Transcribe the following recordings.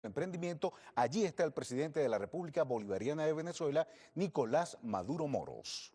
Emprendimiento. Allí está el presidente de la República Bolivariana de Venezuela, Nicolás Maduro Moros.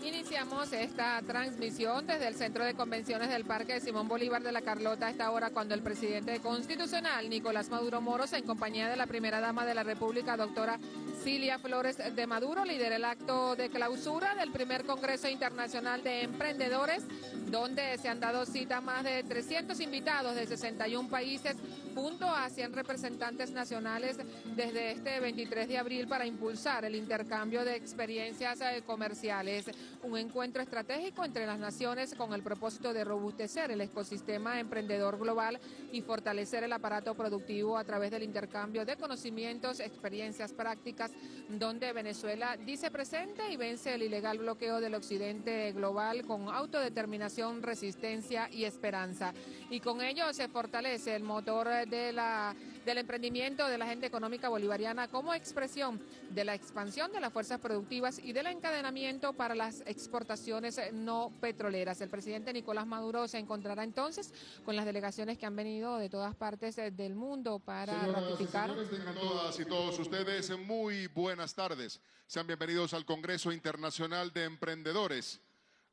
Iniciamos esta transmisión desde el Centro de Convenciones del Parque de Simón Bolívar de la Carlota a esta hora, cuando el presidente constitucional, Nicolás Maduro Moros, en compañía de la primera dama de la República, doctora Cilia Flores de Maduro, lidera el acto de clausura del primer Congreso Internacional de Emprendedores, donde se han dado cita más de 300 invitados de 61 países, junto a 100 representantes nacionales desde este 23 de abril para impulsar el intercambio de experiencias comerciales. Un encuentro estratégico entre las naciones con el propósito de robustecer el ecosistema emprendedor global y fortalecer el aparato productivo a través del intercambio de conocimientos, experiencias prácticas, donde Venezuela dice presente y vence el ilegal bloqueo del occidente global con autodeterminación, resistencia y esperanza. Y con ello se fortalece el motor del emprendimiento de la agenda económica bolivariana como expresión de la expansión de las fuerzas productivas y del encadenamiento para las exportaciones no petroleras. El presidente Nicolás Maduro se encontrará entonces con las delegaciones que han venido de todas partes del mundo para ratificar. Señoras y señores, tengan todas y todos ustedes muy buenas tardes. Sean bienvenidos al Congreso Internacional de Emprendedores.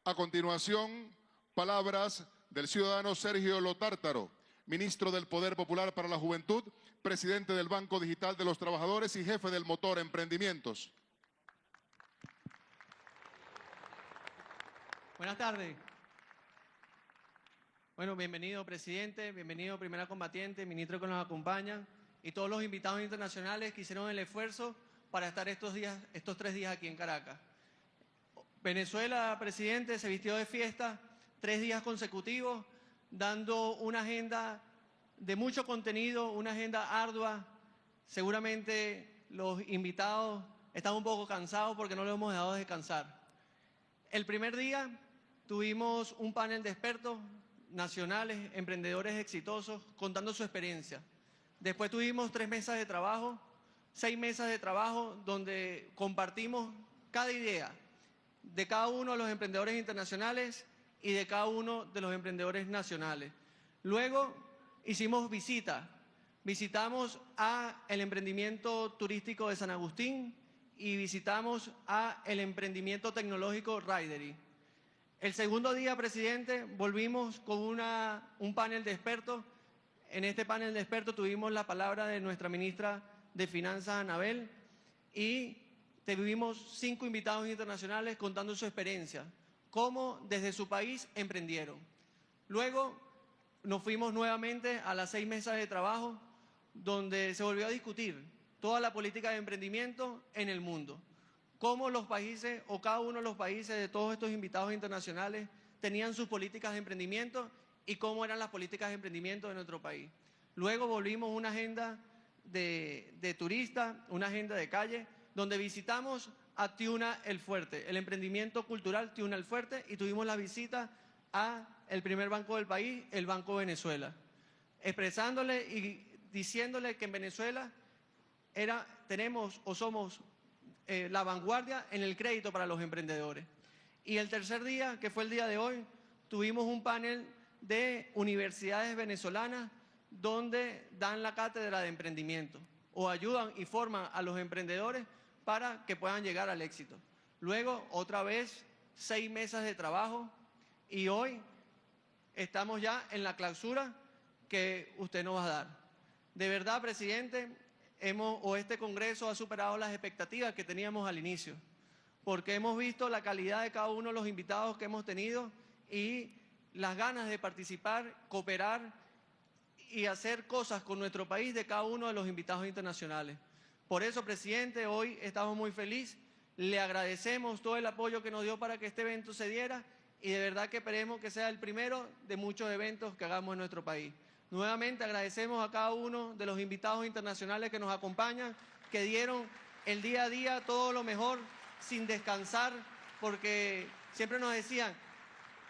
A continuación, palabras del ciudadano Sergio Lotártaro, ministro del Poder Popular para la Juventud, presidente del Banco Digital de los Trabajadores y jefe del Motor Emprendimientos. Buenas tardes. Bueno, bienvenido presidente, bienvenido primera combatiente, ministro que nos acompañan y todos los invitados internacionales que hicieron el esfuerzo para estar estos 3 días aquí en Caracas. Venezuela, presidente, se vistió de fiesta 3 días consecutivos, dando una agenda de mucho contenido, una agenda ardua. Seguramente los invitados están un poco cansados porque no los hemos dejado descansar. El primer día tuvimos un panel de expertos nacionales, emprendedores exitosos, contando su experiencia. Después tuvimos 3 mesas de trabajo, 6 mesas de trabajo, donde compartimos cada idea de cada uno de los emprendedores internacionales y de cada uno de los emprendedores nacionales. Luego hicimos visitamos a el emprendimiento turístico de San Agustín y visitamos a el emprendimiento tecnológico Ridery. El segundo día, presidente, volvimos con un panel de expertos. En este panel de expertos tuvimos la palabra de nuestra ministra de Finanzas, Anabel, y tuvimos 5 invitados internacionales contando su experiencia, cómo desde su país emprendieron. Luego nos fuimos nuevamente a las 6 mesas de trabajo, donde se volvió a discutir toda la política de emprendimiento en el mundo. Cómo los países, o cada uno de los países de todos estos invitados internacionales, tenían sus políticas de emprendimiento y cómo eran las políticas de emprendimiento de nuestro país. Luego volvimos una agenda de turistas, una agenda de calle, donde visitamos a Tiuna el Fuerte, el emprendimiento cultural Tiuna el Fuerte, y tuvimos la visita a el primer banco del país, el Banco Venezuela, expresándole y diciéndole que en Venezuela somos la vanguardia en el crédito para los emprendedores. Y el tercer día, que fue el día de hoy, tuvimos un panel de universidades venezolanas donde dan la cátedra de emprendimiento o ayudan y forman a los emprendedores para que puedan llegar al éxito. Luego, otra vez, 6 mesas de trabajo y hoy estamos ya en la clausura que usted nos va a dar. De verdad, presidente, este Congreso ha superado las expectativas que teníamos al inicio, porque hemos visto la calidad de cada uno de los invitados que hemos tenido y las ganas de participar, cooperar y hacer cosas con nuestro país de cada uno de los invitados internacionales. Por eso, presidente, hoy estamos muy felices, le agradecemos todo el apoyo que nos dio para que este evento se diera y de verdad que esperemos que sea el primero de muchos eventos que hagamos en nuestro país. Nuevamente agradecemos a cada uno de los invitados internacionales que nos acompañan, que dieron el día a día todo lo mejor sin descansar, porque siempre nos decían,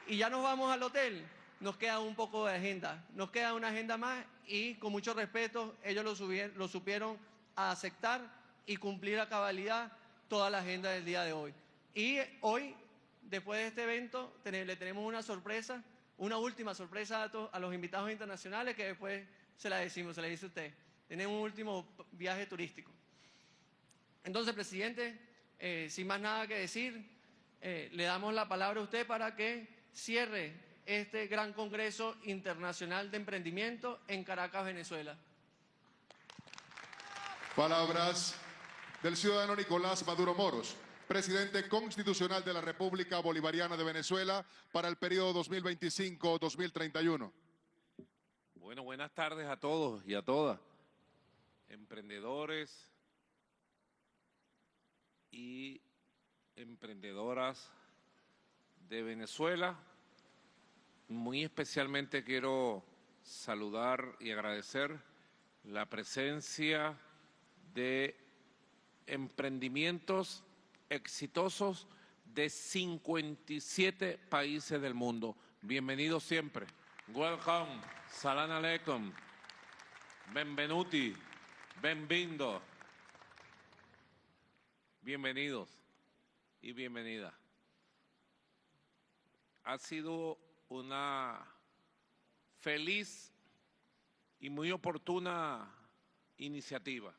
y ya nos vamos al hotel, nos queda un poco de agenda, nos queda una agenda más y con mucho respeto ellos lo supieron a aceptar y cumplir a cabalidad toda la agenda del día de hoy. Y hoy después de este evento le tenemos una sorpresa, una última sorpresa a los invitados internacionales que después se la decimos, se la dice usted. Tenemos un último viaje turístico. Entonces, presidente, sin más nada que decir, le damos la palabra a usted para que cierre este gran Congreso Internacional de Emprendimiento en Caracas, Venezuela. Palabras del ciudadano Nicolás Maduro Moros, presidente constitucional de la República Bolivariana de Venezuela para el periodo 2025-2031. Bueno, buenas tardes a todos y a todas, emprendedores y emprendedoras de Venezuela. Muy especialmente quiero saludar y agradecer la presencia de emprendimientos exitosos de 57 países del mundo. Bienvenidos siempre. Welcome, salam aleikum, benvenuti, benvindo. Bienvenidos y bienvenida. Ha sido una feliz y muy oportuna iniciativa.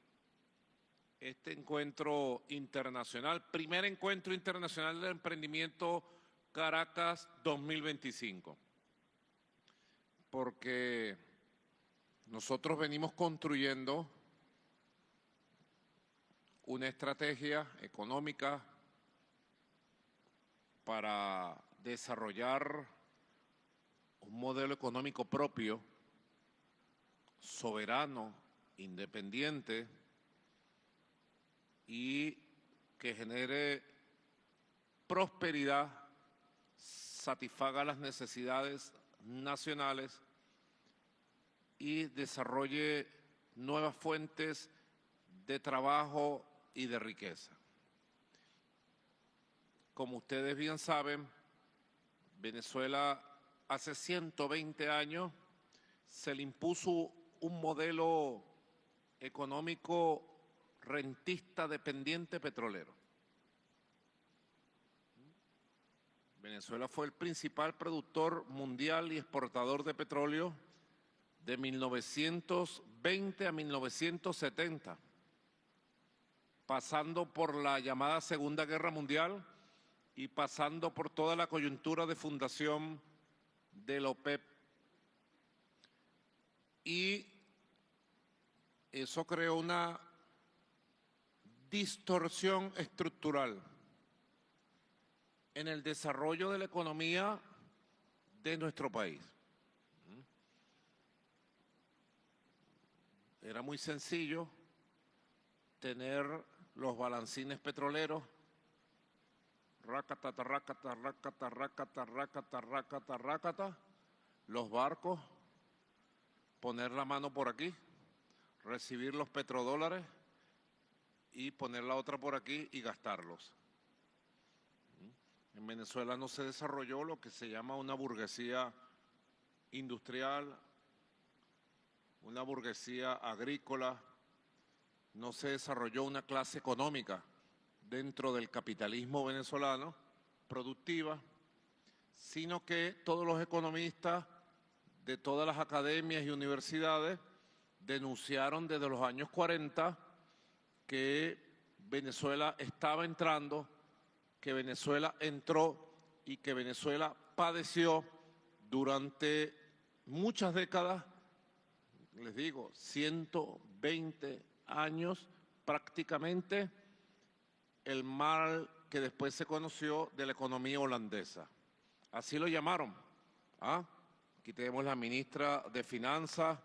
Este encuentro internacional, primer encuentro internacional de emprendimiento Caracas 2025. Porque nosotros venimos construyendo una estrategia económica para desarrollar un modelo económico propio, soberano, independiente y que genere prosperidad, satisfaga las necesidades nacionales y desarrolle nuevas fuentes de trabajo y de riqueza. Como ustedes bien saben, Venezuela hace 120 años se le impuso un modelo económico rentista dependiente petrolero. Venezuela fue el principal productor mundial y exportador de petróleo de 1920 a 1970, pasando por la llamada Segunda Guerra Mundial y pasando por toda la coyuntura de fundación de la OPEP. Y eso creó una distorsión estructural en el desarrollo de la economía de nuestro país. Era muy sencillo tener los balancines petroleros, rácata, rácata, rácata, rácata, rácata, rácata, rácata, los barcos, poner la mano por aquí, recibir los petrodólares y poner la otra por aquí y gastarlos. En Venezuela no se desarrolló lo que se llama una burguesía industrial, una burguesía agrícola, no se desarrolló una clase económica dentro del capitalismo venezolano, productiva, sino que todos los economistas de todas las academias y universidades denunciaron desde los años 40 que Venezuela estaba entrando, que Venezuela entró y que Venezuela padeció durante muchas décadas, les digo, 120 años prácticamente, el mal que después se conoció de la economía holandesa. Así lo llamaron. Aquí tenemos la ministra de Finanzas,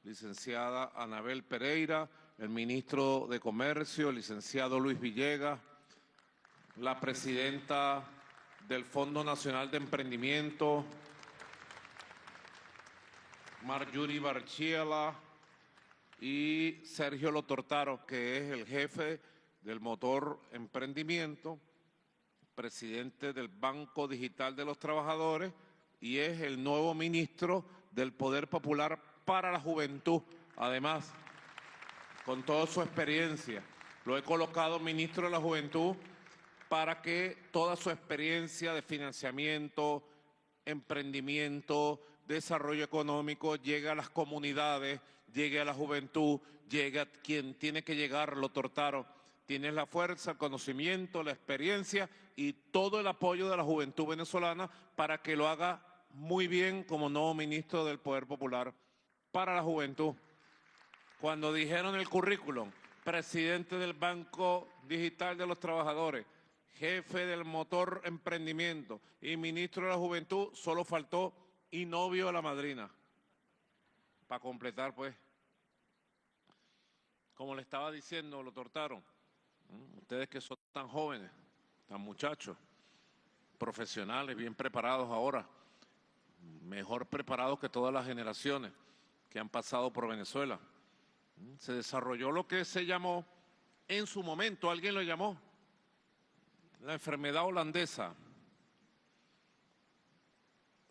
licenciada Anabel Pereira, el ministro de Comercio, licenciado Luis Villegas, la presidenta del Fondo Nacional de Emprendimiento, Marjorie Barchiela, y Sergio Lotortaro, que es el jefe del Motor Emprendimiento, presidente del Banco Digital de los Trabajadores y es el nuevo ministro del Poder Popular para la Juventud. Además, con toda su experiencia, lo he colocado ministro de la Juventud para que toda su experiencia de financiamiento, emprendimiento, desarrollo económico llegue a las comunidades, llegue a la juventud, llegue a quien tiene que llegar, lo Tortaro. Tienes la fuerza, el conocimiento, la experiencia y todo el apoyo de la juventud venezolana para que lo haga muy bien como nuevo ministro del Poder Popular para la Juventud. Cuando dijeron el currículum, presidente del Banco Digital de los Trabajadores, jefe del Motor Emprendimiento y ministro de la Juventud, solo faltó y novio a la madrina. Para completar, pues, como le estaba diciendo, lo Tortaro. Ustedes que son tan jóvenes, tan muchachos, profesionales, bien preparados ahora, mejor preparados que todas las generaciones que han pasado por Venezuela. Se desarrolló lo que se llamó, en su momento, alguien lo llamó, la enfermedad holandesa.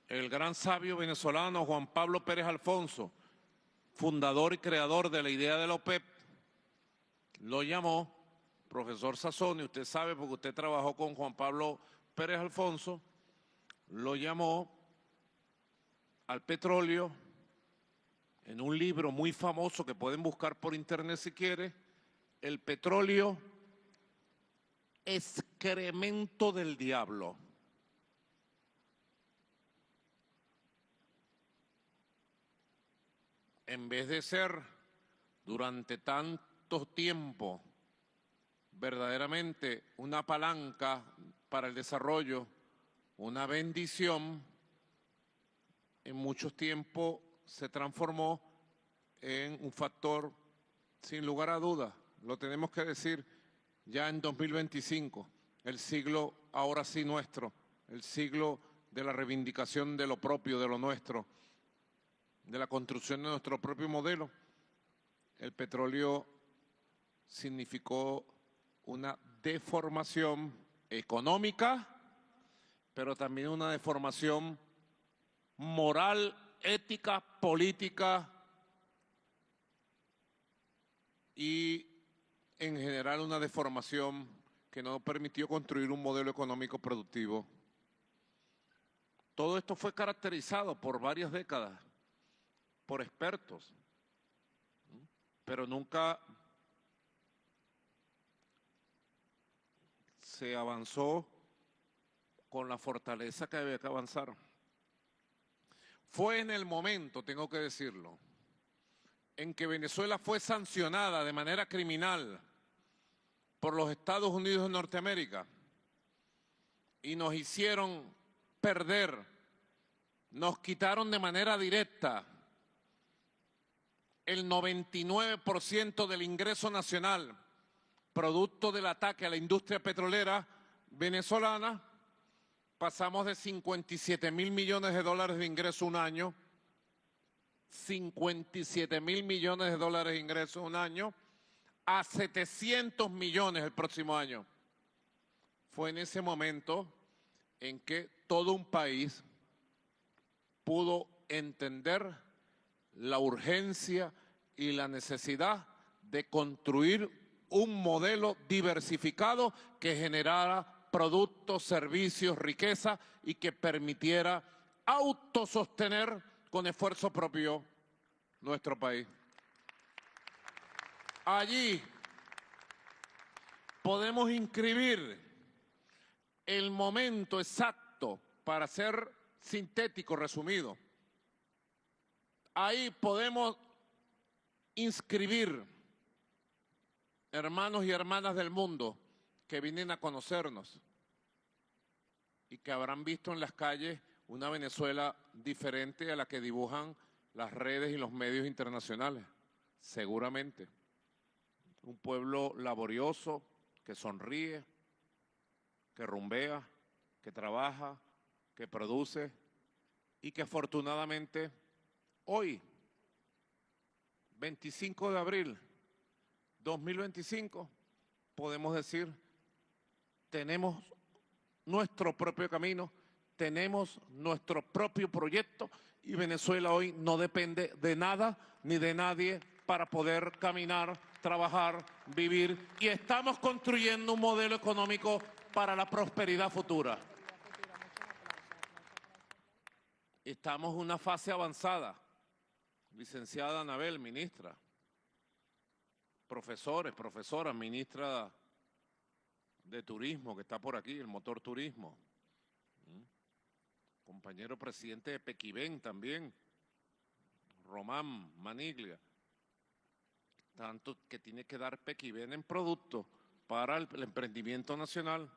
El gran sabio venezolano Juan Pablo Pérez Alfonso, fundador y creador de la idea de la OPEP, lo llamó, profesor Sassoni, usted sabe porque usted trabajó con Juan Pablo Pérez Alfonso, lo llamó al petróleo en un libro muy famoso que pueden buscar por internet si quieren, El petróleo, excremento del diablo. En vez de ser durante tanto tiempo verdaderamente una palanca para el desarrollo, una bendición, en muchos tiempos se transformó en un factor, sin lugar a dudas, lo tenemos que decir, ya en 2025, el siglo ahora sí nuestro, el siglo de la reivindicación de lo propio, de lo nuestro, de la construcción de nuestro propio modelo. El petróleo significó una deformación económica, pero también una deformación moral, ética, política y en general una deformación que no permitió construir un modelo económico productivo. Todo esto fue caracterizado por varias décadas, por expertos, pero nunca se avanzó con la fortaleza que había que avanzar. Fue en el momento, tengo que decirlo, en que Venezuela fue sancionada de manera criminal por los Estados Unidos de Norteamérica y nos hicieron perder, nos quitaron de manera directa el 99% del ingreso nacional, producto del ataque a la industria petrolera venezolana. Pasamos de 57.000 millones de dólares de ingreso un año, 57.000 millones de dólares de ingreso un año, a 700 millones el próximo año. Fue en ese momento en que todo un país pudo entender la urgencia y la necesidad de construir un modelo diversificado que generara productos, servicios, riqueza y que permitiera autosostener con esfuerzo propio nuestro país. Allí podemos inscribir el momento exacto para ser sintético, resumido. Ahí podemos inscribir hermanos y hermanas del mundo que vienen a conocernos y que habrán visto en las calles una Venezuela diferente a la que dibujan las redes y los medios internacionales, seguramente. Un pueblo laborioso, que sonríe, que rumbea, que trabaja, que produce y que afortunadamente hoy, 25 de abril 2025, podemos decir, tenemos nuestro propio camino, tenemos nuestro propio proyecto y Venezuela hoy no depende de nada ni de nadie para poder caminar, trabajar, vivir y estamos construyendo un modelo económico para la prosperidad futura. Estamos en una fase avanzada. Licenciada Anabel, ministra. Profesores, profesoras, ministra de Turismo, que está por aquí, el motor turismo. Compañero presidente de Pequibén también, Román Maniglia. Tanto que tiene que dar Pequibén en productos para el emprendimiento nacional.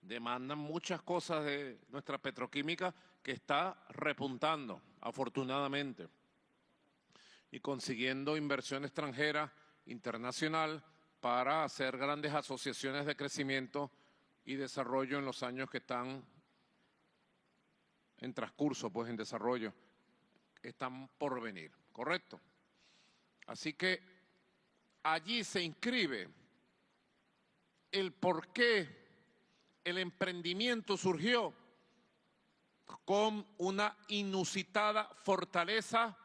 Demandan muchas cosas de nuestra petroquímica que está repuntando, afortunadamente, y consiguiendo inversión extranjera, internacional, para hacer grandes asociaciones de crecimiento y desarrollo en los años que están en transcurso, pues en desarrollo, están por venir, ¿correcto? Así que allí se inscribe el por qué el emprendimiento surgió con una inusitada fortaleza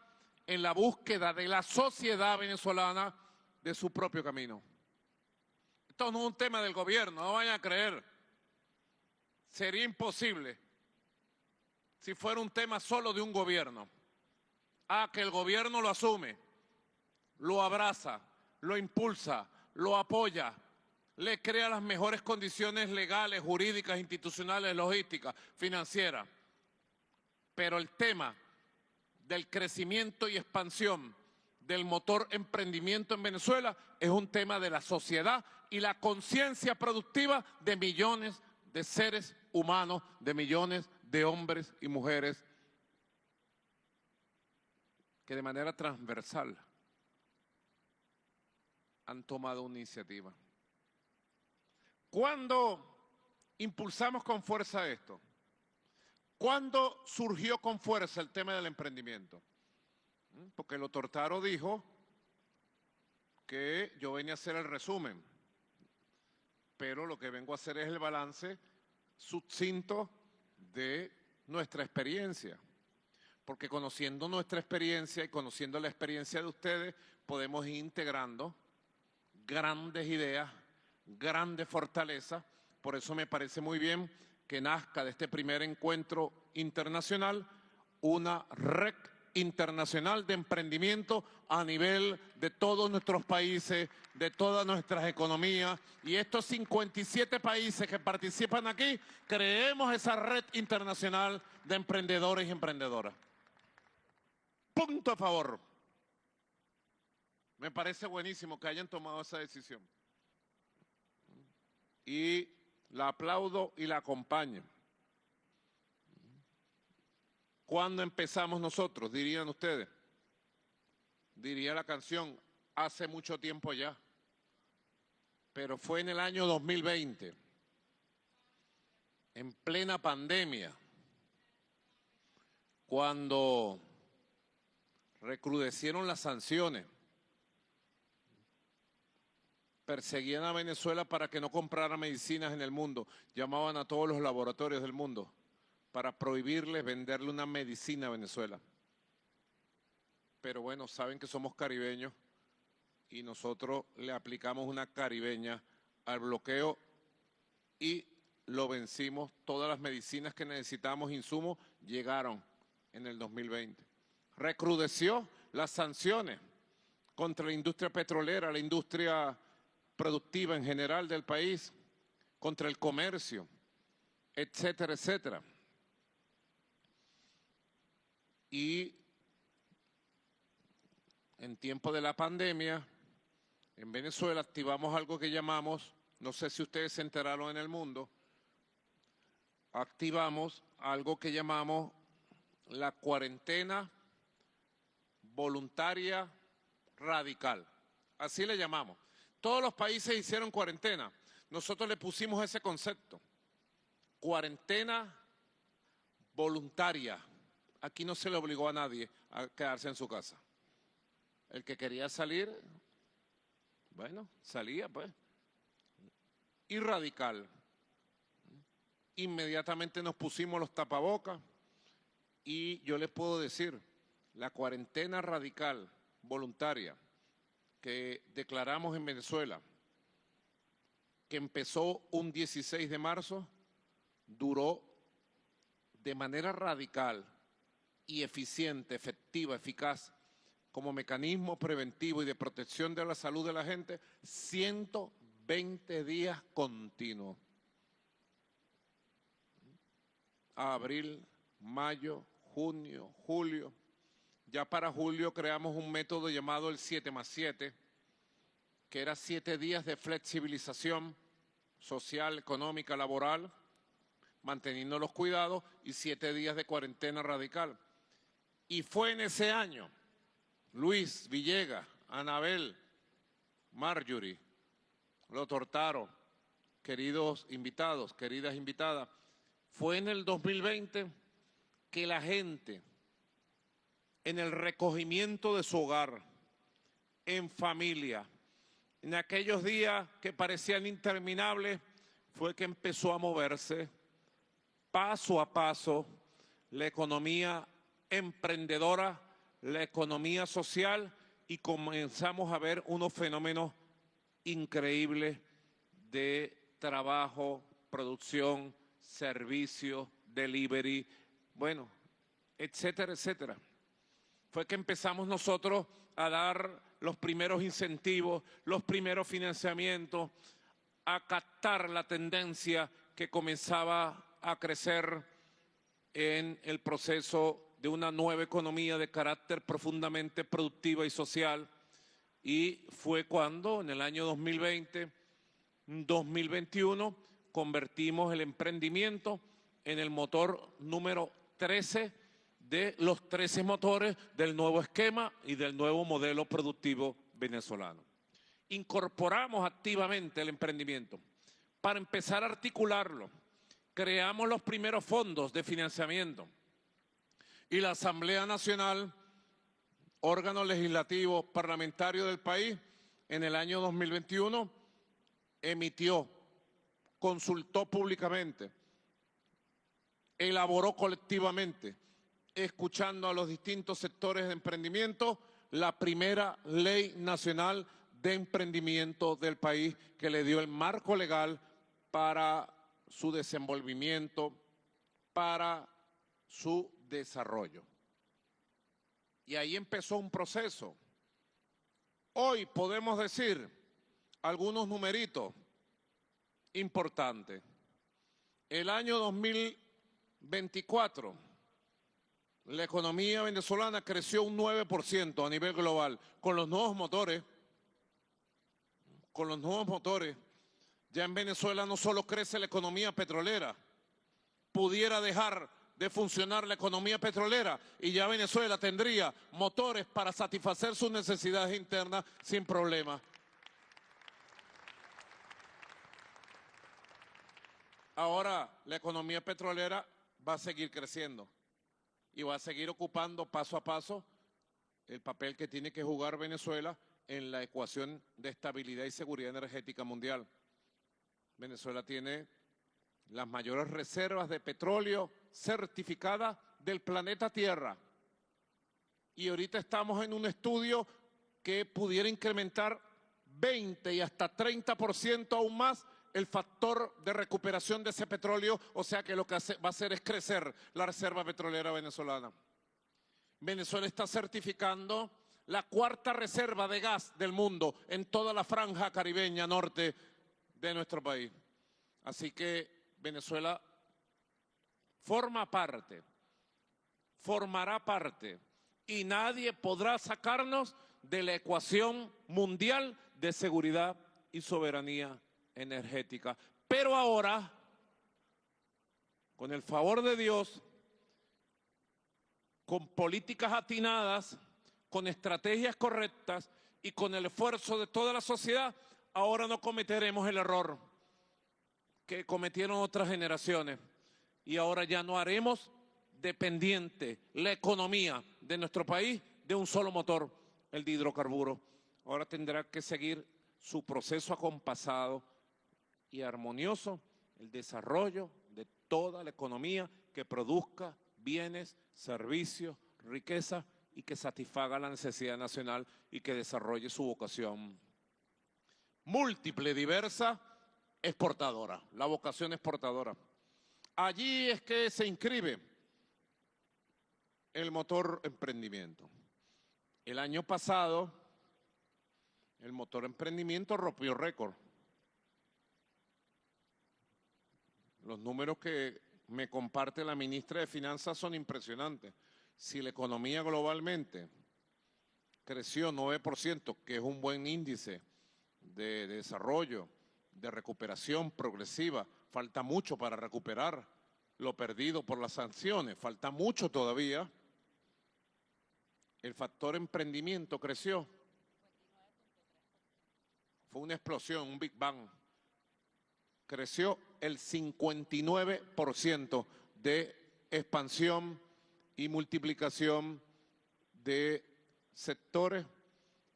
en la búsqueda de la sociedad venezolana de su propio camino. Esto no es un tema del gobierno, no vayan a creer. Sería imposible si fuera un tema solo de un gobierno. Que el gobierno lo asume, lo abraza, lo impulsa, lo apoya, le crea las mejores condiciones legales, jurídicas, institucionales, logísticas, financieras. Pero el tema del crecimiento y expansión del motor emprendimiento en Venezuela es un tema de la sociedad y la conciencia productiva de millones de seres humanos, de millones de hombres y mujeres que de manera transversal han tomado una iniciativa. ¿Cuándo impulsamos con fuerza esto? ¿Cuándo surgió con fuerza el tema del emprendimiento? Porque el Tortaro dijo que yo venía a hacer el resumen, pero lo que vengo a hacer es el balance sucinto de nuestra experiencia. Porque conociendo nuestra experiencia y conociendo la experiencia de ustedes, podemos ir integrando grandes ideas, grandes fortalezas. Por eso me parece muy bien que nazca de este primer encuentro internacional una red internacional de emprendimiento a nivel de todos nuestros países, de todas nuestras economías. Y estos 57 países que participan aquí, creemos esa red internacional de emprendedores y emprendedoras. Punto a favor. Me parece buenísimo que hayan tomado esa decisión. Y la aplaudo y la acompaño. ¿Cuándo empezamos nosotros? Dirían ustedes. Diría la canción, hace mucho tiempo ya. Pero fue en el año 2020, en plena pandemia, cuando recrudecieron las sanciones, perseguían a Venezuela para que no comprara medicinas en el mundo, llamaban a todos los laboratorios del mundo para prohibirles venderle una medicina a Venezuela. Pero bueno, saben que somos caribeños y nosotros le aplicamos una caribeña al bloqueo y lo vencimos. Todas las medicinas que necesitamos, insumos, llegaron en el 2020. Recrudeció las sanciones contra la industria petrolera, la industria productiva en general del país, contra el comercio, etcétera, etcétera. Y en tiempo de la pandemia, en Venezuela activamos algo que llamamos, no sé si ustedes se enteraron en el mundo, activamos algo que llamamos la cuarentena voluntaria radical. Así le llamamos. Todos los países hicieron cuarentena. Nosotros le pusimos ese concepto. Cuarentena voluntaria. Aquí no se le obligó a nadie a quedarse en su casa. El que quería salir, bueno, salía pues. Y radical. Inmediatamente nos pusimos los tapabocas y yo les puedo decir, la cuarentena radical, voluntaria, que declaramos en Venezuela, que empezó un 16 de marzo, duró de manera radical y eficiente, efectiva, eficaz, como mecanismo preventivo y de protección de la salud de la gente, 120 días continuos. Abril, mayo, junio, julio. Ya para julio creamos un método llamado el 7+7, que era 7 días de flexibilización social, económica, laboral, manteniendo los cuidados, y 7 días de cuarentena radical. Y fue en ese año, Luis, Villegas, Anabel, Marjorie, Lotortaro, queridos invitados, queridas invitadas, fue en el 2020 que la gente, en el recogimiento de su hogar, en familia, en aquellos días que parecían interminables, fue que empezó a moverse paso a paso la economía emprendedora, la economía social, y comenzamos a ver unos fenómenos increíbles de trabajo, producción, servicio, delivery, bueno, etcétera, etcétera. Fue que empezamos nosotros a dar los primeros incentivos, los primeros financiamientos, a captar la tendencia que comenzaba a crecer en el proceso de una nueva economía de carácter profundamente productiva y social. Y fue cuando, en el año 2020, 2021, convertimos el emprendimiento en el motor número 13 de los 13 motores del nuevo esquema y del nuevo modelo productivo venezolano. Incorporamos activamente el emprendimiento para empezar a articularlo. Creamos los primeros fondos de financiamiento y la Asamblea Nacional, órgano legislativo parlamentario del país, en el año 2021 emitió, consultó públicamente, elaboró colectivamente, escuchando a los distintos sectores de emprendimiento, la primera ley nacional de emprendimiento del país, que le dio el marco legal para su desenvolvimiento, para su desarrollo. Y ahí empezó un proceso. Hoy podemos decir algunos numeritos importantes. El año 2024, la economía venezolana creció un 9% a nivel global, con los nuevos motores. Con los nuevos motores, ya en Venezuela no solo crece la economía petrolera, pudiera dejar de funcionar la economía petrolera y ya Venezuela tendría motores para satisfacer sus necesidades internas sin problema. Ahora la economía petrolera va a seguir creciendo y va a seguir ocupando paso a paso el papel que tiene que jugar Venezuela en la ecuación de estabilidad y seguridad energética mundial. Venezuela tiene las mayores reservas de petróleo certificadas del planeta Tierra. Y ahorita estamos en un estudio que pudiera incrementar 20 y hasta 30% aún más el factor de recuperación de ese petróleo, o sea que lo que va a hacer es crecer la reserva petrolera venezolana. Venezuela está certificando la 4ª reserva de gas del mundo en toda la franja caribeña norte de nuestro país. Así que Venezuela forma parte, formará parte, y nadie podrá sacarnos de la ecuación mundial de seguridad y soberanía energética. Pero ahora, con el favor de Dios, con políticas atinadas, con estrategias correctas y con el esfuerzo de toda la sociedad, ahora no cometeremos el error que cometieron otras generaciones, y ahora ya no haremos dependiente la economía de nuestro país de un solo motor, el de hidrocarburos. Ahora tendrá que seguir su proceso acompasado y armonioso, el desarrollo de toda la economía que produzca bienes, servicios, riqueza y que satisfaga la necesidad nacional y que desarrolle su vocación múltiple, diversa exportadora, la vocación exportadora. Allí es que se inscribe el motor emprendimiento. El año pasado, el motor emprendimiento rompió récord. Los números que me comparte la ministra de Finanzas son impresionantes. Si la economía globalmente creció 9%, que es un buen índice de desarrollo, de recuperación progresiva, falta mucho para recuperar lo perdido por las sanciones, falta mucho todavía. El factor emprendimiento creció. Fue una explosión, un Big Bang. Creció el 59% de expansión y multiplicación de sectores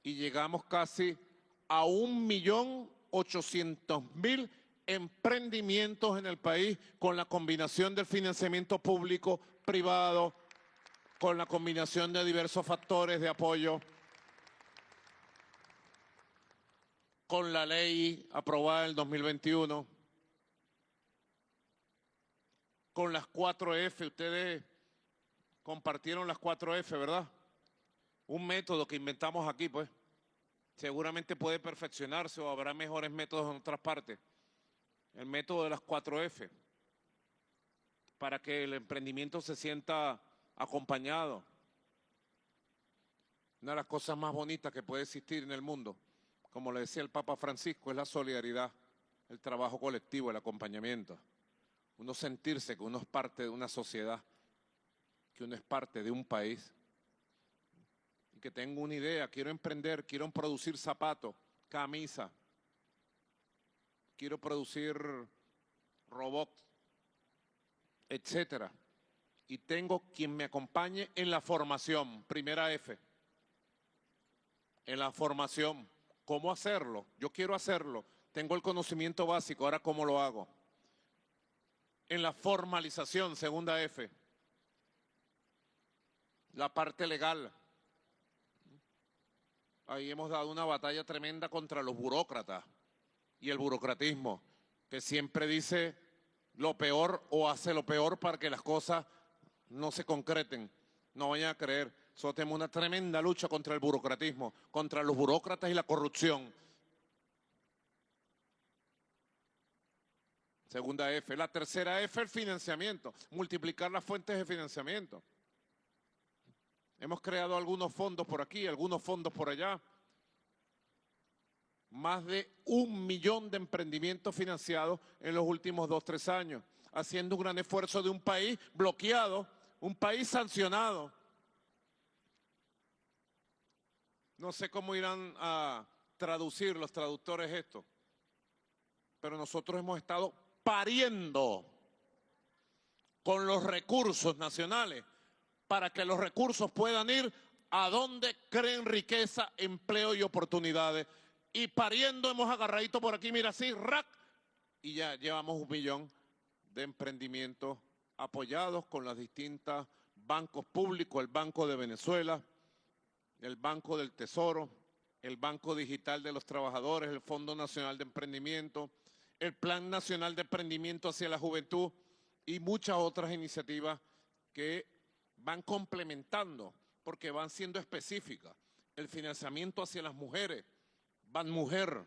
y llegamos casi a 1.800.000 emprendimientos en el país con la combinación del financiamiento público, privado, con la combinación de diversos factores de apoyo, con la ley aprobada en el 2021, con las 4F, ustedes compartieron las 4F, ¿verdad? Un método que inventamos aquí, pues, seguramente puede perfeccionarse o habrá mejores métodos en otras partes. El método de las 4F, para que el emprendimiento se sienta acompañado. Una de las cosas más bonitas que puede existir en el mundo, como le decía el Papa Francisco, es la solidaridad, el trabajo colectivo, el acompañamiento. Uno sentirse que uno es parte de una sociedad, que uno es parte de un país, y que tengo una idea, quiero emprender, quiero producir zapatos, camisa, quiero producir robots, etcétera. Y tengo quien me acompañe en la formación, primera F, en la formación. ¿Cómo hacerlo? Yo quiero hacerlo, tengo el conocimiento básico, ahora ¿cómo lo hago? En la formalización, segunda F, la parte legal. Ahí hemos dado una batalla tremenda contra los burócratas y el burocratismo, que siempre dice lo peor o hace lo peor para que las cosas no se concreten. No vayan a creer. Nosotros tenemos una tremenda lucha contra el burocratismo, contra los burócratas y la corrupción. Segunda F. La tercera F, el financiamiento. Multiplicar las fuentes de financiamiento. Hemos creado algunos fondos por aquí, algunos fondos por allá. Más de 1 millón de emprendimientos financiados en los últimos 2 o 3 años, haciendo un gran esfuerzo de un país bloqueado, un país sancionado. No sé cómo irán a traducir los traductores esto, pero nosotros hemos estado pariendo con los recursos nacionales para que los recursos puedan ir a donde creen riqueza, empleo y oportunidades. Y pariendo hemos agarradito por aquí, mira así, ¡rac! Y ya llevamos 1 millón de emprendimientos apoyados con los distintos bancos públicos, el Banco de Venezuela, el Banco del Tesoro, el Banco Digital de los Trabajadores, el Fondo Nacional de Emprendimiento, el Plan Nacional de Emprendimiento hacia la Juventud y muchas otras iniciativas que van complementando porque van siendo específicas. El financiamiento hacia las mujeres, Ban Mujer,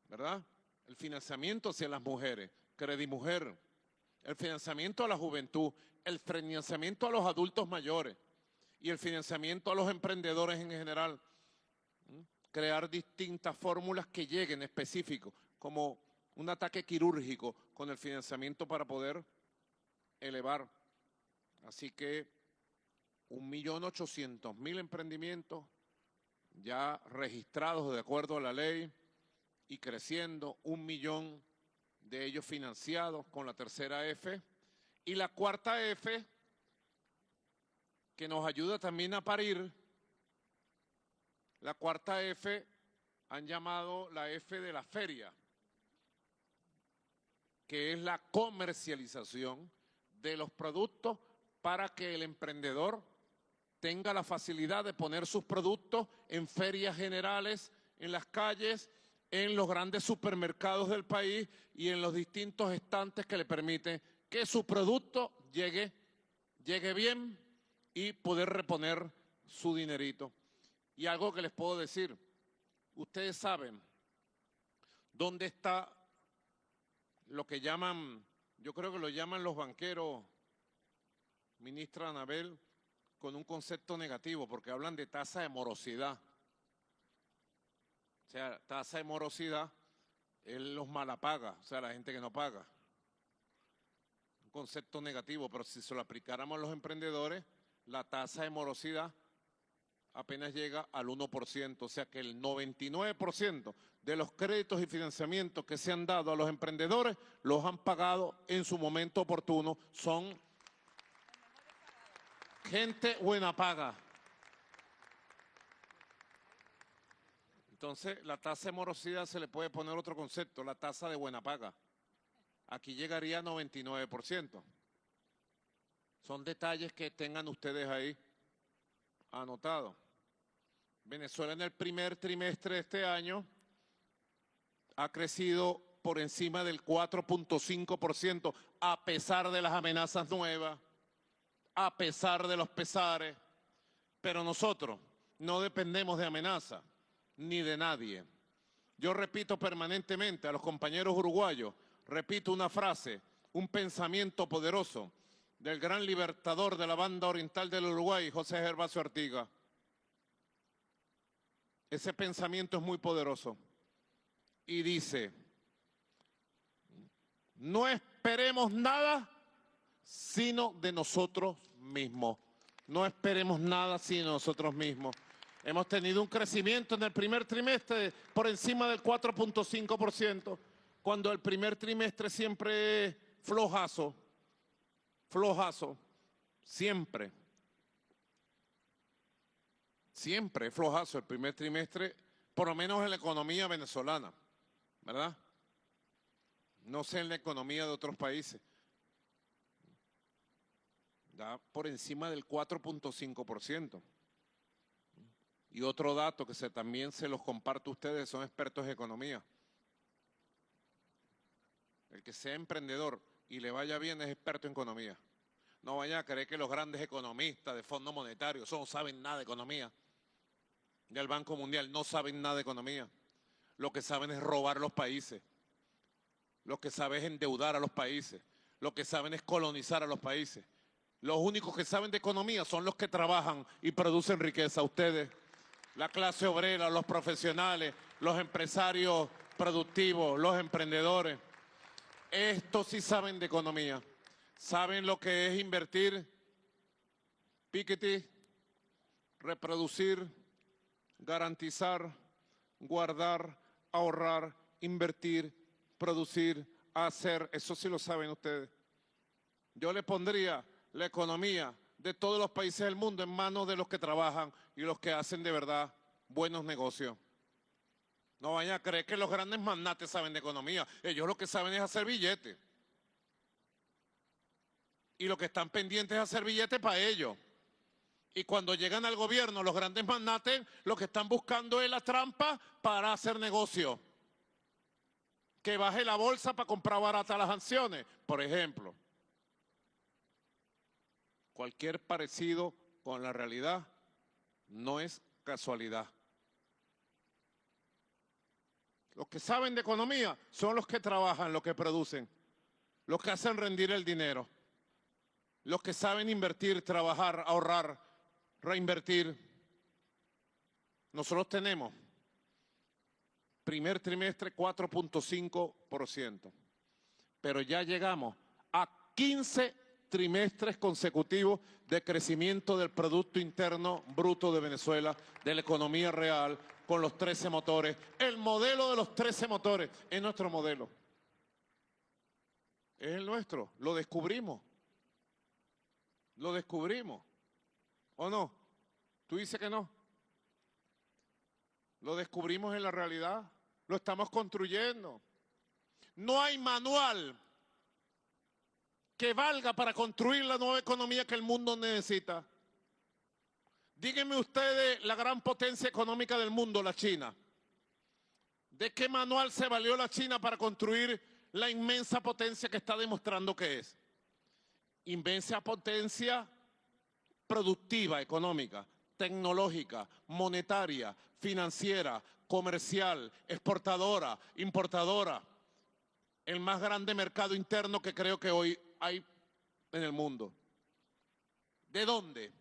¿verdad? El financiamiento hacia las mujeres, Credimujer, el financiamiento a la juventud, el financiamiento a los adultos mayores y el financiamiento a los emprendedores en general. Crear distintas fórmulas que lleguen específicos, como un ataque quirúrgico con el financiamiento para poder elevar. Así que 1.800.000 emprendimientos ya registrados de acuerdo a la ley y creciendo, 1 millón de ellos financiados con la tercera F. Y la cuarta F, que nos ayuda también a parir, la cuarta F han llamado la F de la feria, que es la comercialización de los productos para que el emprendedor tenga la facilidad de poner sus productos en ferias generales, en las calles, en los grandes supermercados del país y en los distintos estantes que le permiten que su producto llegue bien y poder reponer su dinerito. Y algo que les puedo decir, ustedes saben dónde está lo que llaman, yo creo que lo llaman los banqueros, ministra Anabel, con un concepto negativo, porque hablan de tasa de morosidad. O sea, tasa de morosidad, él los malapaga, o sea, la gente que no paga. Un concepto negativo, pero si se lo aplicáramos a los emprendedores, la tasa de morosidad apenas llega al 1%, o sea que el 99% de los créditos y financiamientos que se han dado a los emprendedores los han pagado en su momento oportuno, son gente buena paga. Entonces, la tasa de morosidad se le puede poner otro concepto, la tasa de buena paga. Aquí llegaría a 99%. Son detalles que tengan ustedes ahí anotados. Venezuela en el primer trimestre de este año ha crecido por encima del 4.5%, a pesar de las amenazas nuevas, a pesar de los pesares. Pero nosotros no dependemos de amenazas ni de nadie. Yo repito permanentemente a los compañeros uruguayos, repito una frase, un pensamiento poderoso del gran libertador de la banda oriental del Uruguay, José Gervasio Artigas. Ese pensamiento es muy poderoso y dice, no esperemos nada sino de nosotros mismos. No esperemos nada sino de nosotros mismos. Hemos tenido un crecimiento en el primer trimestre por encima del 4.5%, cuando el primer trimestre siempre es flojazo, siempre. Siempre es flojazo el primer trimestre, por lo menos en la economía venezolana, ¿verdad? No sé en la economía de otros países. Da por encima del 4.5%. Y otro dato que también se los comparto a ustedes, son expertos en economía. El que sea emprendedor y le vaya bien es experto en economía. No vayan a creer que los grandes economistas de Fondo Monetario no saben nada de economía. Del Banco Mundial no saben nada de economía. Lo que saben es robar a los países. Lo que saben es endeudar a los países. Lo que saben es colonizar a los países. Los únicos que saben de economía son los que trabajan y producen riqueza. Ustedes, la clase obrera, los profesionales, los empresarios productivos, los emprendedores. Estos sí saben de economía. Saben lo que es invertir, Piketty, reproducir, garantizar, guardar, ahorrar, invertir, producir, hacer. Eso sí lo saben ustedes. Yo le pondría la economía de todos los países del mundo en manos de los que trabajan y los que hacen de verdad buenos negocios. No vayan a creer que los grandes magnates saben de economía. Ellos lo que saben es hacer billetes. Y lo que están pendientes es hacer billetes para ellos. Y cuando llegan al gobierno, los grandes magnates lo que están buscando es la trampa para hacer negocio. Que baje la bolsa para comprar baratas las acciones, por ejemplo. Cualquier parecido con la realidad no es casualidad. Los que saben de economía son los que trabajan, los que producen, los que hacen rendir el dinero, los que saben invertir, trabajar, ahorrar, reinvertir. Nosotros tenemos primer trimestre 4.5%, pero ya llegamos a 15 trimestres consecutivos de crecimiento del Producto Interno Bruto de Venezuela, de la economía real, con los 13 motores. El modelo de los 13 motores es nuestro modelo. Es el nuestro, lo descubrimos. Lo descubrimos. ¿O no? ¿Tú dices que no? Lo descubrimos en la realidad. Lo estamos construyendo. No hay manual que valga para construir la nueva economía que el mundo necesita. Díganme ustedes la gran potencia económica del mundo, la China. ¿De qué manual se valió la China para construir la inmensa potencia que está demostrando que es? Inmensa potencia productiva, económica, tecnológica, monetaria, financiera, comercial, exportadora, importadora. El más grande mercado interno que creo que hoy hay en el mundo. ¿De dónde?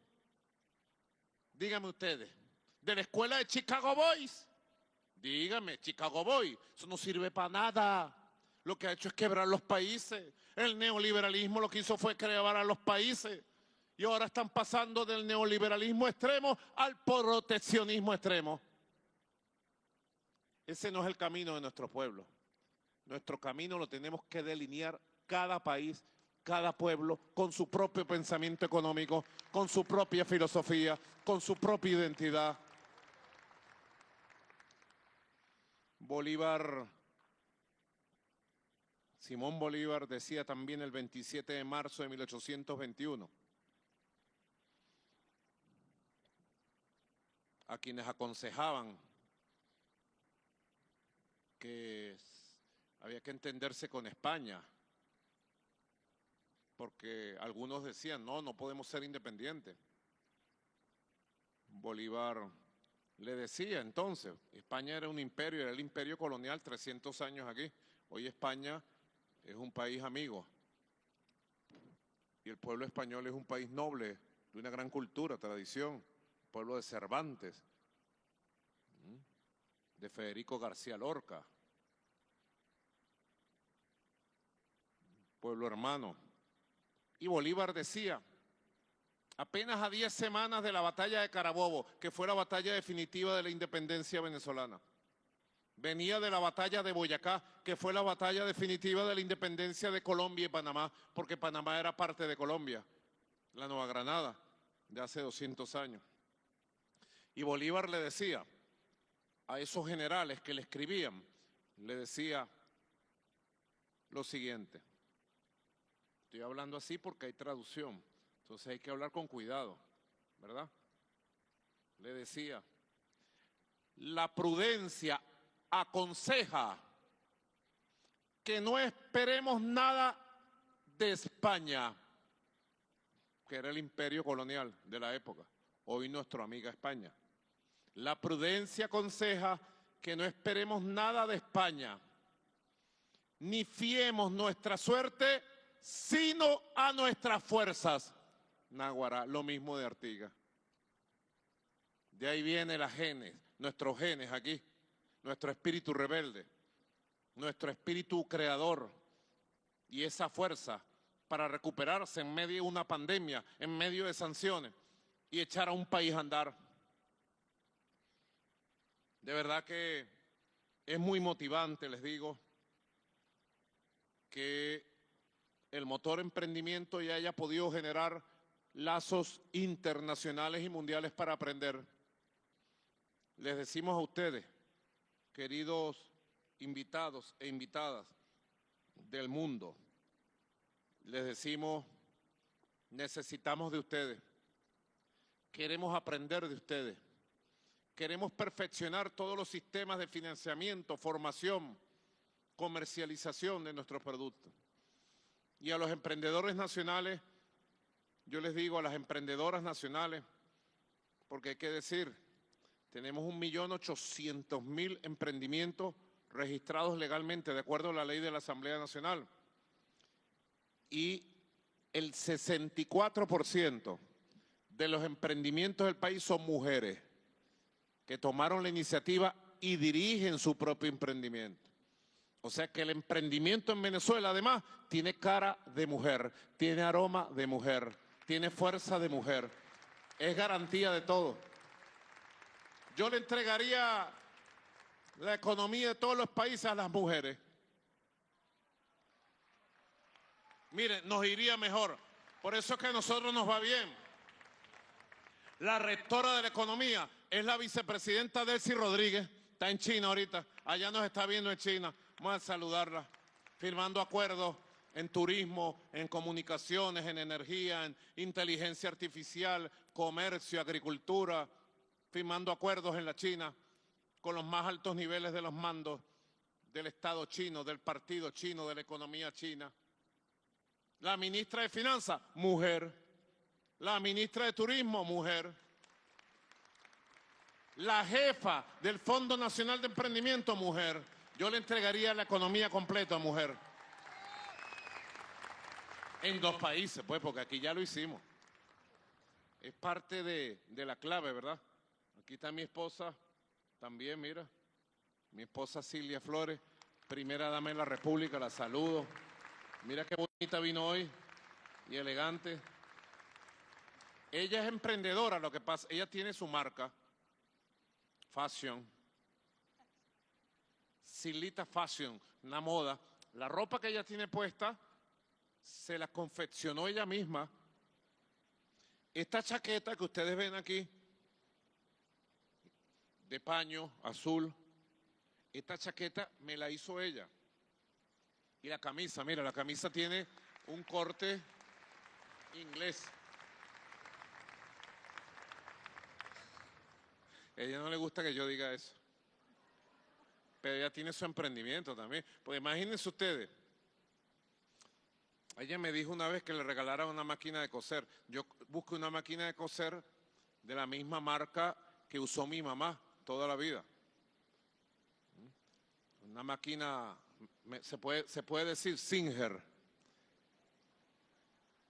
Díganme ustedes. ¿De la escuela de Chicago Boys? Dígame, Chicago Boys, eso no sirve para nada. Lo que ha hecho es quebrar los países. El neoliberalismo lo que hizo fue quebrar a los países. Y ahora están pasando del neoliberalismo extremo al proteccionismo extremo. Ese no es el camino de nuestro pueblo. Nuestro camino lo tenemos que delinear cada país, cada pueblo, con su propio pensamiento económico, con su propia filosofía, con su propia identidad. Simón Bolívar decía también el 27 de marzo de 1821, a quienes aconsejaban que había que entenderse con España, porque algunos decían, no podemos ser independientes. Bolívar le decía entonces, España era un imperio, era el imperio colonial, 300 años aquí. Hoy España es un país amigo y el pueblo español es un país noble, de una gran cultura, tradición, pueblo de Cervantes, de Federico García Lorca, pueblo hermano. Y Bolívar decía, apenas a 10 semanas de la batalla de Carabobo, que fue la batalla definitiva de la independencia venezolana, venía de la batalla de Boyacá, que fue la batalla definitiva de la independencia de Colombia y Panamá, porque Panamá era parte de Colombia, la Nueva Granada, de hace 200 años. Y Bolívar le decía a esos generales que le escribían, le decía lo siguiente. Estoy hablando así porque hay traducción, entonces hay que hablar con cuidado, ¿verdad? Le decía, la prudencia aconseja que no esperemos nada de España, que era el imperio colonial de la época, hoy nuestra amiga España. La prudencia aconseja que no esperemos nada de España, ni fiemos nuestra suerte, sino a nuestras fuerzas. Náguara, lo mismo de Artigas. De ahí vienen las genes, nuestros genes aquí, nuestro espíritu rebelde, nuestro espíritu creador y esa fuerza para recuperarse en medio de una pandemia, en medio de sanciones y echar a un país a andar. De verdad que es muy motivante, les digo, que el motor emprendimiento ya haya podido generar lazos internacionales y mundiales para aprender. Les decimos a ustedes, queridos invitados e invitadas del mundo, les decimos, necesitamos de ustedes, queremos aprender de ustedes, queremos perfeccionar todos los sistemas de financiamiento, formación, comercialización de nuestros productos. Y a los emprendedores nacionales, yo les digo a las emprendedoras nacionales, porque hay que decir, tenemos 1.800.000 emprendimientos registrados legalmente, de acuerdo a la ley de la Asamblea Nacional. Y el 64% de los emprendimientos del país son mujeres que tomaron la iniciativa y dirigen su propio emprendimiento. O sea que el emprendimiento en Venezuela, además, tiene cara de mujer, tiene aroma de mujer, tiene fuerza de mujer. Es garantía de todo. Yo le entregaría la economía de todos los países a las mujeres. Miren, nos iría mejor. Por eso es que a nosotros nos va bien. La rectora de la economía es la vicepresidenta Delcy Rodríguez. Está en China ahorita. Allá nos está viendo en China. Vamos a saludarla. Firmando acuerdos en turismo, en comunicaciones, en energía, en inteligencia artificial, comercio, agricultura. Firmando acuerdos en la China con los más altos niveles de los mandos del Estado chino, del partido chino, de la economía china. La ministra de Finanzas, mujer. La ministra de Turismo, mujer. La jefa del Fondo Nacional de Emprendimiento, mujer. Yo le entregaría la economía completa a mujer. En 2 países, pues, porque aquí ya lo hicimos. Es parte de la clave, ¿verdad? Aquí está mi esposa, también, mira. Mi esposa Silvia Flores, primera dama de la República, la saludo. Mira qué bonita vino hoy y elegante. Ella es emprendedora, lo que pasa, ella tiene su marca, Fashion, Silita Fashion, una moda. La ropa que ella tiene puesta se la confeccionó ella misma. Esta chaqueta que ustedes ven aquí, de paño azul, esta chaqueta me la hizo ella. Y la camisa, mira, la camisa tiene un corte inglés. A ella no le gusta que yo diga eso. Pero ella tiene su emprendimiento también. Pues imagínense ustedes. Ella me dijo una vez que le regalaran una máquina de coser. Yo busqué una máquina de coser de la misma marca que usó mi mamá toda la vida. Una máquina, se puede decir Singer.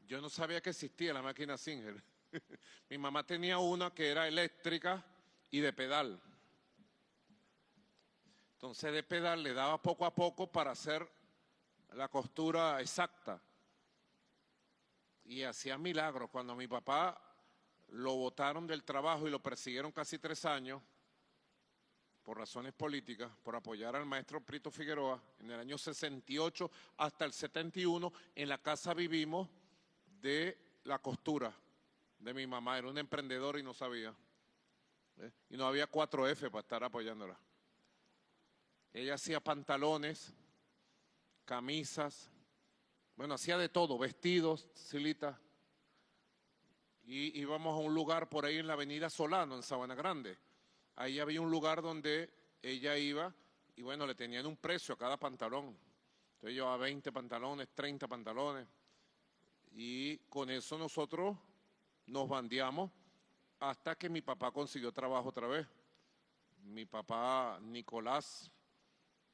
Yo no sabía que existía la máquina Singer. Mi mamá tenía una que era eléctrica y de pedal. Entonces de pedal le daba poco a poco para hacer la costura exacta. Y hacía milagros. Cuando a mi papá lo botaron del trabajo y lo persiguieron casi 3 años, por razones políticas, por apoyar al maestro Prito Figueroa, en el año 68 hasta el 71, en la casa vivimos de la costura de mi mamá. Era un emprendedor y no sabía. Y no había 4F para estar apoyándola. Ella hacía pantalones, camisas, bueno, hacía de todo, vestidos, Silita. Y íbamos a un lugar por ahí en la avenida Solano, en Sabana Grande. Ahí había un lugar donde ella iba y bueno, le tenían un precio a cada pantalón. Entonces llevaba 20 pantalones, 30 pantalones. Y con eso nosotros nos bandeamos hasta que mi papá consiguió trabajo otra vez. Mi papá Nicolás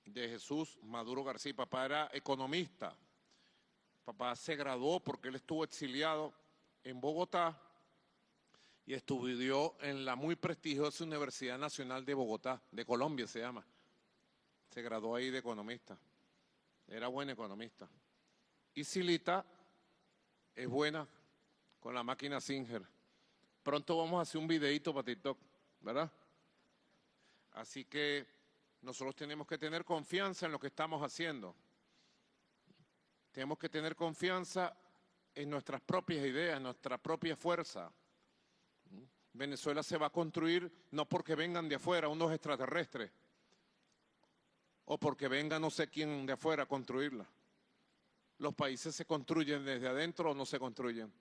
de Jesús Maduro García, papá era economista. Papá se graduó porque él estuvo exiliado en Bogotá y estudió en la muy prestigiosa Universidad Nacional de Bogotá, de Colombia se llama. Se graduó ahí de economista. Era buen economista. Y Silita es buena con la máquina Singer. Pronto vamos a hacer un videito para TikTok, ¿verdad? Así que nosotros tenemos que tener confianza en lo que estamos haciendo. Tenemos que tener confianza en nuestras propias ideas, en nuestra propia fuerza. Venezuela se va a construir no porque vengan de afuera unos extraterrestres o porque venga no sé quién de afuera a construirla. Los países se construyen desde adentro o no se construyen.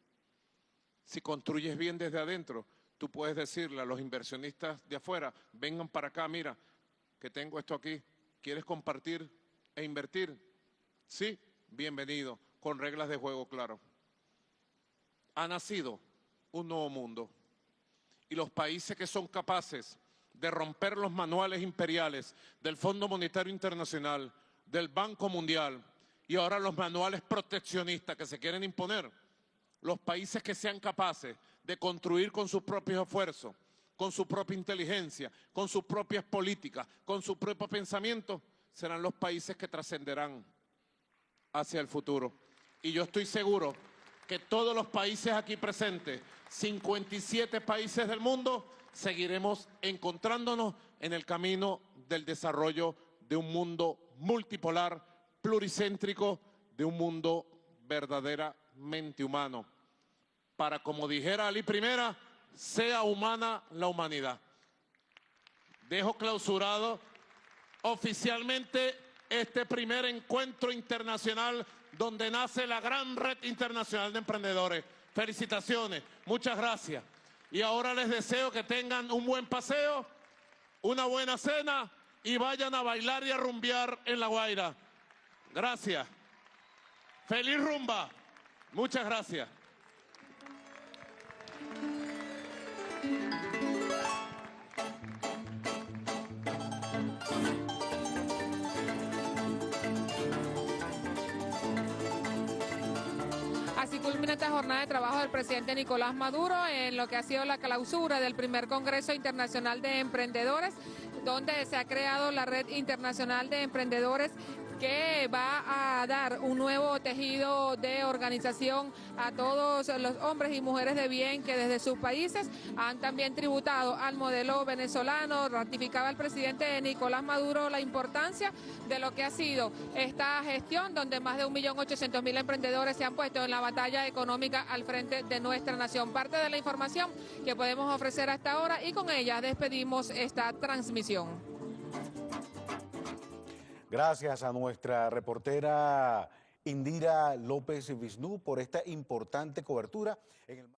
Si construyes bien desde adentro, tú puedes decirle a los inversionistas de afuera, vengan para acá, mira, que tengo esto aquí, ¿quieres compartir e invertir? Sí, bienvenido, con reglas de juego claro. Ha nacido un nuevo mundo y los países que son capaces de romper los manuales imperiales del Fondo Monetario Internacional, del Banco Mundial y ahora los manuales proteccionistas que se quieren imponer, los países que sean capaces de construir con sus propios esfuerzos, con su propia inteligencia, con sus propias políticas, con su propio pensamiento, serán los países que trascenderán hacia el futuro. Y yo estoy seguro que todos los países aquí presentes, 57 países del mundo, seguiremos encontrándonos en el camino del desarrollo de un mundo multipolar, pluricéntrico, de un mundo verdaderamente humano. Para, como dijera Ali Primera, sea humana la humanidad. Dejo clausurado oficialmente este primer encuentro internacional donde nace la gran red internacional de emprendedores. Felicitaciones, muchas gracias. Y ahora les deseo que tengan un buen paseo una buena cena y vayan a bailar y a rumbear en La Guaira. Gracias. ¡Feliz rumba! Muchas gracias. Así culmina esta jornada de trabajo del presidente Nicolás Maduro en lo que ha sido la clausura del primer Congreso Internacional de Emprendedores, donde se ha creado la Red Internacional de Emprendedores, que va a dar un nuevo tejido de organización a todos los hombres y mujeres de bien que desde sus países han también tributado al modelo venezolano. Ratificaba el presidente Nicolás Maduro la importancia de lo que ha sido esta gestión, donde más de 1.800.000 emprendedores se han puesto en la batalla económica al frente de nuestra nación. Parte de la información que podemos ofrecer hasta ahora, y con ella despedimos esta transmisión. Gracias a nuestra reportera Indira López Visnú por esta importante cobertura en el